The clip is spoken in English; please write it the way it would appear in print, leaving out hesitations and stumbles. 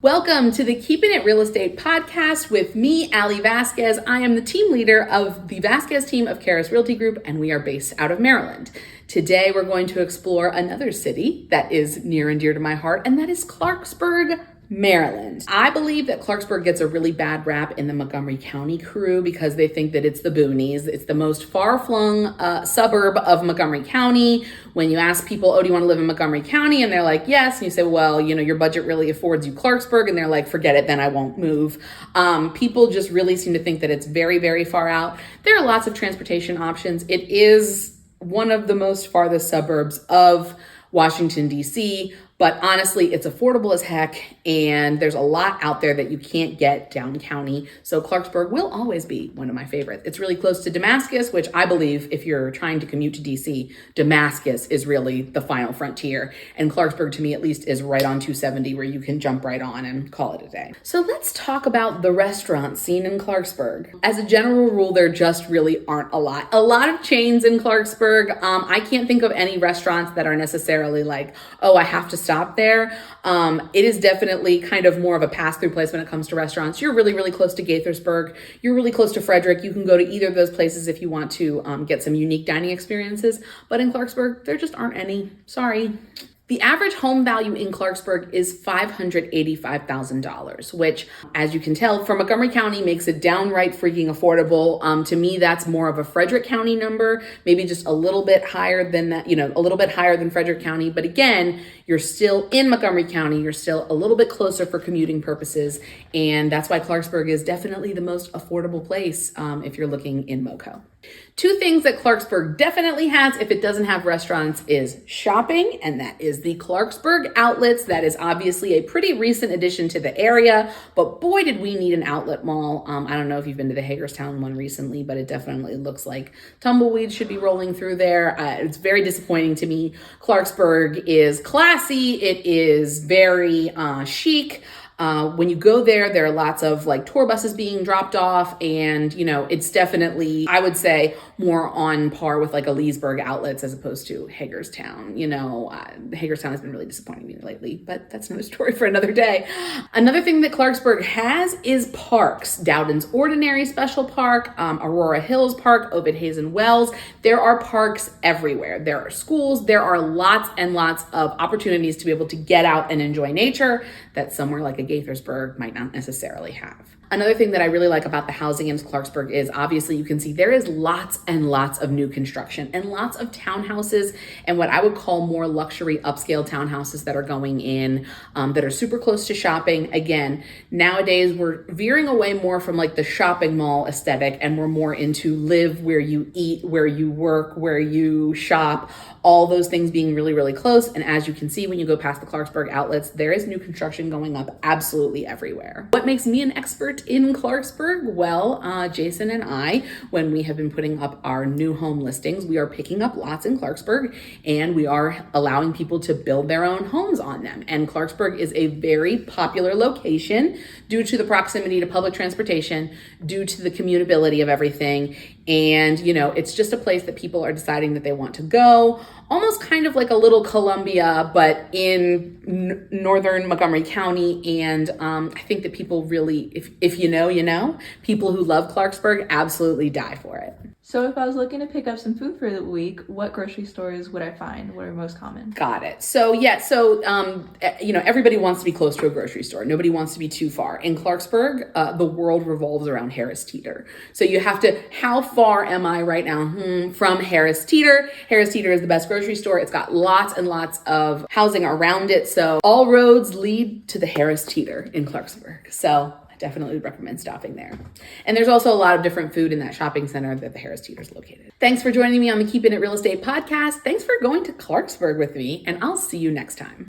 Welcome to the Keeping It Real Estate podcast with me, Allie Vasquez. I am the team leader of the Vasquez team of Karis Realty Group, and we are based out of Maryland. Today, we're going to explore another city that is near and dear to my heart, and that is Clarksburg, Maryland. I believe that Clarksburg gets a really bad rap in the Montgomery County crew because they think that it's the boonies. It's the most far-flung suburb of Montgomery County. When you ask people, oh, do you want to live in Montgomery County? And they're like, yes. And you say, well, your budget really affords you Clarksburg. And they're like, forget it, then I won't move. People just really seem to think that it's very, very far out. There are lots of transportation options. It is one of the most farthest suburbs of Washington, D.C., but honestly, it's affordable as heck, and there's a lot out there that you can't get down county. So Clarksburg will always be one of my favorites. It's really close to Damascus, which I believe if you're trying to commute to DC, Damascus is really the final frontier. And Clarksburg, to me at least, is right on 270 where you can jump right on and call it a day. So let's talk about the restaurant scene in Clarksburg. As a general rule, there just really aren't a lot. A lot of chains in Clarksburg. I can't think of any restaurants that are necessarily like, oh, I have to stop there. It is definitely kind of more of a pass-through place when it comes to restaurants. You're really, really close to Gaithersburg. You're really close to Frederick. You can go to either of those places if you want to get some unique dining experiences. But in Clarksburg, there just aren't any. Sorry. The average home value in Clarksburg is $585,000, which, as you can tell from Montgomery County, makes it downright freaking affordable. To me, that's more of a Frederick County number, maybe just a little bit higher than that, a little bit higher than Frederick County. But again, you're still in Montgomery County. You're still a little bit closer for commuting purposes. And that's why Clarksburg is definitely the most affordable place if you're looking in MoCo. Two things that Clarksburg definitely has if it doesn't have restaurants is shopping, and that is the Clarksburg Outlets. That is obviously a pretty recent addition to the area, but boy, did we need an outlet mall. I don't know if you've been to the Hagerstown one recently, but it definitely looks like tumbleweeds should be rolling through there. It's very disappointing to me. Clarksburg is classy. It is very chic. When you go there, there are lots of like tour buses being dropped off, and it's definitely, I would say, more on par with like a Leesburg Outlets as opposed to Hagerstown. Hagerstown has been really disappointing me lately, but that's another story for another day. Another thing that Clarksburg has is parks. Dowden's Ordinary Special Park, Aurora Hills Park, Ovid Hazen Wells. There are parks everywhere. There are schools. There are lots and lots of opportunities to be able to get out and enjoy nature that somewhere like a Gaithersburg might not necessarily have. Another thing that I really like about the housing in Clarksburg is obviously you can see there is lots and lots of new construction and lots of townhouses and what I would call more luxury upscale townhouses that are going in that are super close to shopping. Again, nowadays we're veering away more from like the shopping mall aesthetic and we're more into live where you eat, where you work, where you shop, all those things being really, really close. And as you can see, when you go past the Clarksburg Outlets, there is new construction going up absolutely everywhere. What makes me an expert in Clarksburg? Well, Jason and I, when we have been putting up our new home listings, we are picking up lots in Clarksburg and we are allowing people to build their own homes on them. And Clarksburg is a very popular location due to the proximity to public transportation, due to the commutability of everything. And, it's just a place that people are deciding that they want to go, almost kind of like a little Columbia, but in northern Montgomery County. And I think that people really, if you know, people who love Clarksburg absolutely die for it. So if I was looking to pick up some food for the week, what grocery stores would I find? What are most common? Got it. So everybody wants to be close to a grocery store. Nobody wants to be too far. In Clarksburg, the world revolves around Harris Teeter. So you have to, how far am I right now from Harris Teeter? Harris Teeter is the best grocery store. It's got lots and lots of housing around it. So all roads lead to the Harris Teeter in Clarksburg. So I definitely would recommend stopping there. And there's also a lot of different food in that shopping center that the Harris Teeter is located. Thanks for joining me on the Keeping It Real Estate podcast. Thanks for going to Clarksburg with me, and I'll see you next time.